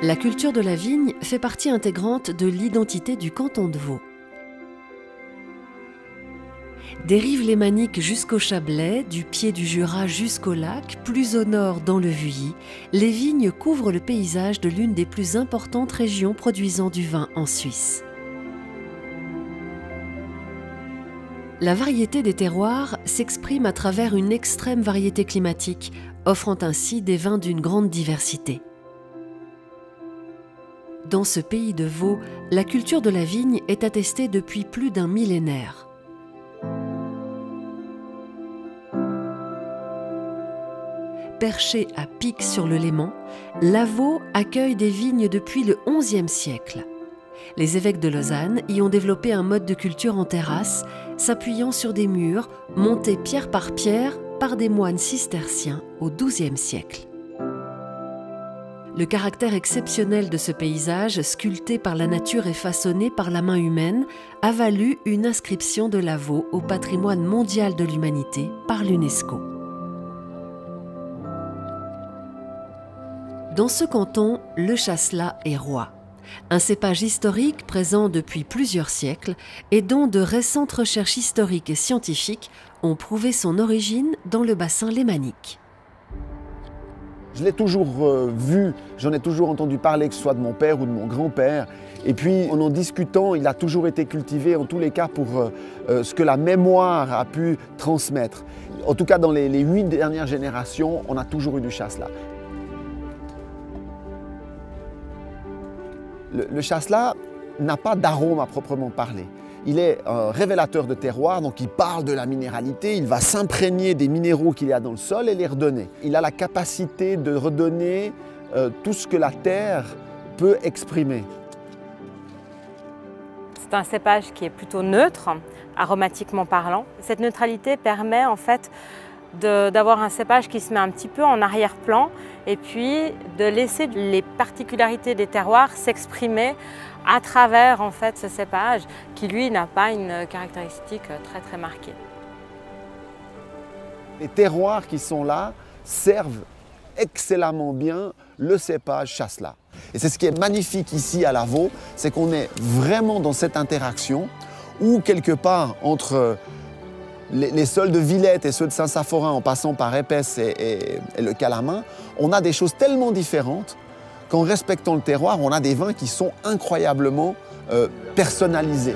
La culture de la vigne fait partie intégrante de l'identité du canton de Vaud. Des rives lémaniques jusqu'au Chablais, du pied du Jura jusqu'au lac, plus au nord dans le Vuilly, les vignes couvrent le paysage de l'une des plus importantes régions produisant du vin en Suisse. La variété des terroirs s'exprime à travers une extrême variété climatique, offrant ainsi des vins d'une grande diversité. Dans ce pays de Vaud, la culture de la vigne est attestée depuis plus d'un millénaire. Perché à pic sur le Léman, Lavaux accueille des vignes depuis le XIe siècle. Les évêques de Lausanne y ont développé un mode de culture en terrasse, s'appuyant sur des murs montés pierre par des moines cisterciens au XIIe siècle. Le caractère exceptionnel de ce paysage, sculpté par la nature et façonné par la main humaine, a valu une inscription de Lavaux au patrimoine mondial de l'humanité par l'UNESCO. Dans ce canton, le chasselas est roi. Un cépage historique présent depuis plusieurs siècles et dont de récentes recherches historiques et scientifiques ont prouvé son origine dans le bassin lémanique. Je l'ai toujours vu, j'en ai toujours entendu parler, que ce soit de mon père ou de mon grand-père. Et puis, en discutant, il a toujours été cultivé, en tous les cas, pour ce que la mémoire a pu transmettre. En tout cas, dans les 8 dernières générations, on a toujours eu du chasselas. Le chasselas n'a pas d'arôme à proprement parler. Il est un révélateur de terroir, donc il parle de la minéralité, il va s'imprégner des minéraux qu'il y a dans le sol et les redonner. Il a la capacité de redonner tout ce que la terre peut exprimer. C'est un cépage qui est plutôt neutre, aromatiquement parlant. Cette neutralité permet en fait d'avoir un cépage qui se met un petit peu en arrière-plan et puis de laisser les particularités des terroirs s'exprimer à travers en fait ce cépage qui lui n'a pas une caractéristique très marquée. Les terroirs qui sont là servent excellemment bien le cépage chasselas. Et c'est ce qui est magnifique ici à Lavaux, c'est qu'on est vraiment dans cette interaction où quelque part entre les sols de Villette et ceux de Saint-Saphorin en passant par Épaisse et le Calamin, on a des choses tellement différentes qu'en respectant le terroir, on a des vins qui sont incroyablement personnalisés.